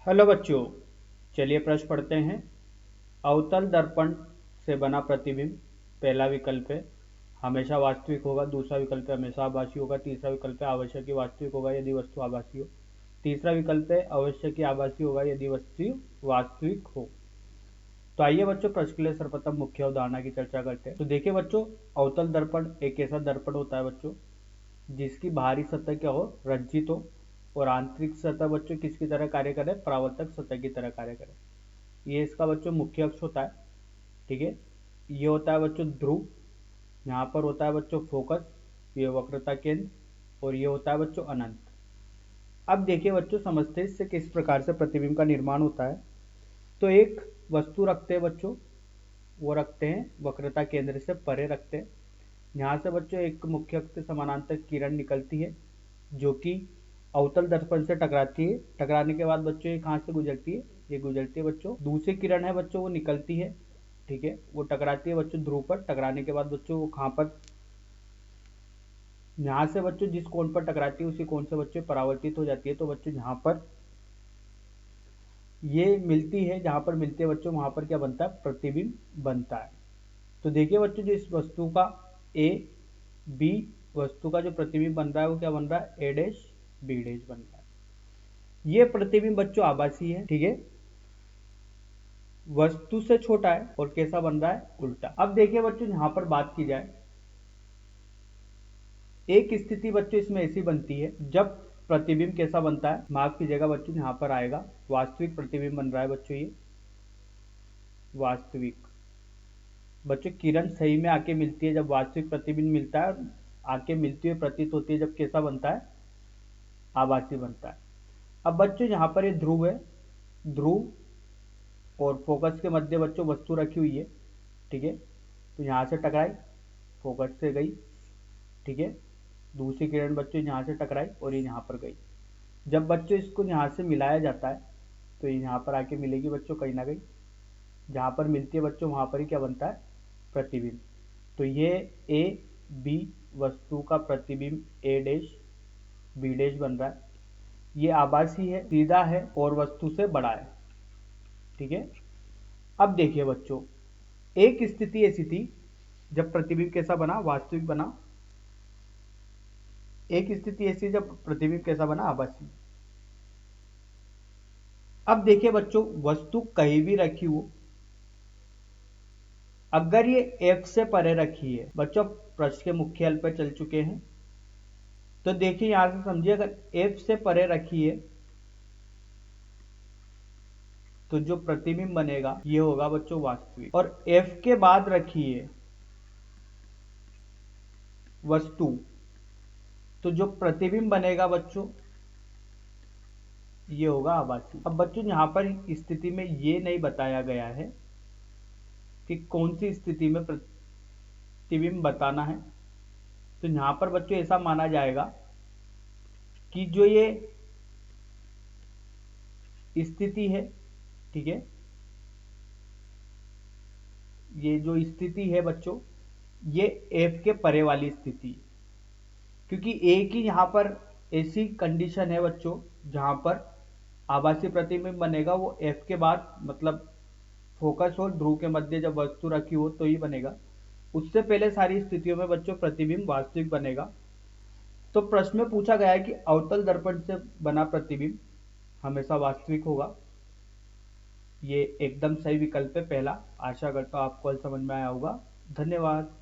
Hello बच्चों, चलिए प्रश्न पढ़ते हैं। अवतल दर्पण से बना प्रतिबिंब पहला विकल्प है हमेशा वास्तविक होगा, दूसरा विकल्प है हमेशा आभासी होगा, तीसरा विकल्प है आवश्यक ही वास्तविक होगा यदि वस्तु आभासी हो, तीसरा विकल्प है आवश्यक ही आभासी होगा यदि वस्तु वास्तविक हो। तो आइए बच्चों प्रश्न के लिए सर्वप्रथम मुख्य अवधारणा की चर्चा करते हैं। तो देखिए बच्चों, अवतल दर्पण एक ऐसा दर्पण होता है बच्चों जिसकी बाहरी सतह क्या हो, रज्जित हो, और आंतरिक सतह बच्चों किसकी तरह कार्य करे, परावर्तक सतह की तरह कार्य करे। ये इसका बच्चों मुख्य अक्ष होता है। ठीक है, ये होता है बच्चों ध्रुव, यहाँ पर होता है बच्चों फोकस, ये वक्रता केंद्र, और ये होता है बच्चों अनंत। अब देखिए बच्चों, समझते हैं इससे किस प्रकार से प्रतिबिंब का निर्माण होता है। तो एक वस्तु रखते हैं बच्चों, वो रखते हैं वक्रता केंद्र से परे रखते हैं। यहाँ से बच्चों एक मुख्य अक्ष के समानांतर किरण निकलती है जो कि अवतल दर्पण से टकराती है। टकराने के बाद बच्चों ये कहाँ से गुजरती है, ये गुजरती है बच्चों, दूसरी किरण है बच्चों वो निकलती है। ठीक है, वो टकराती है बच्चों ध्रुव पर। टकराने के बाद बच्चों वो कहाँ पर, यहाँ से बच्चों जिस कोण पर टकराती है उसी कोण से बच्चों परावर्तित हो जाती है। तो बच्चों यहाँ पर ये मिलती है, जहाँ पर मिलती है बच्चों वहाँ पर क्या बनता है, प्रतिबिंब बनता है। तो देखिए बच्चों, जो इस वस्तु का ए बी वस्तु का जो प्रतिबिंब बन रहा है वो क्या बन रहा है, ए डैश बी डैश बन रहा है। ये प्रतिबिंब बच्चों आभासी है। ठीक है, वस्तु से छोटा है और कैसा बन रहा है, उल्टा। अब देखिए बच्चों, यहां पर बात की जाए, एक स्थिति बच्चों इसमें ऐसी बनती है जब प्रतिबिंब कैसा बनता है, माफ कीजिएगा बच्चों, यहां पर आएगा वास्तविक प्रतिबिंब बन रहा है बच्चों, ये वास्तविक। बच्चों किरण सही में आके मिलती है जब वास्तविक प्रतिबिंब मिलता है, आके मिलती हुई प्रतीत होती है जब कैसा बनता है, आभासी बनता है। अब बच्चों यहाँ पर ये ध्रुव है, ध्रुव और फोकस के मध्य बच्चों वस्तु रखी हुई है। ठीक है, तो यहाँ से टकराई, फोकस से गई। ठीक है, दूसरी किरण बच्चों यहाँ से टकराई और ये यहाँ पर गई। जब बच्चों इसको यहाँ से मिलाया जाता है तो ये यहाँ पर आके मिलेगी बच्चों कहीं ना कहीं, जहाँ पर मिलती है बच्चों वहाँ पर ही क्या बनता है, प्रतिबिंब। तो ये ए बी वस्तु का प्रतिबिंब ए डैश बी डैश बन रहा है। ये आभासी है, सीधा है और वस्तु से बड़ा है। ठीक है, अब देखिए बच्चों, एक स्थिति ऐसी थी जब प्रतिबिंब कैसा बना, वास्तविक बना। एक स्थिति ऐसी जब प्रतिबिंब कैसा बना, आभासी। अब देखिए बच्चों, वस्तु कहीं भी रखी हो, अगर ये F से परे रखी है, बच्चों प्रश्न के मुख्य हल पर चल चुके हैं। तो देखिए यहां से समझिए, अगर F से परे रखी है तो जो प्रतिबिंब बनेगा ये होगा बच्चों वास्तविक, और F के बाद रखी है वस्तु तो जो प्रतिबिंब बनेगा बच्चों ये होगा आभासी। अब बच्चों यहां पर स्थिति में ये नहीं बताया गया है कि कौन सी स्थिति में प्रतिबिंब बताना है। तो यहां पर बच्चों ऐसा माना जाएगा कि जो ये स्थिति है, ठीक है, ये जो स्थिति है बच्चों ये F के परे वाली स्थिति, क्योंकि एक ही यहां पर ऐसी कंडीशन है बच्चों जहां पर आभासी प्रतिबिंब बनेगा, वो F के बाद मतलब फोकस और ध्रुव के मध्य जब वस्तु रखी हो तो ही बनेगा। उससे पहले सारी स्थितियों में बच्चों प्रतिबिंब वास्तविक बनेगा। तो प्रश्न में पूछा गया है कि अवतल दर्पण से बना प्रतिबिंब हमेशा वास्तविक होगा। ये एकदम सही विकल्प है पहला। आशा करता हूँ आपको समझ में आया होगा। धन्यवाद।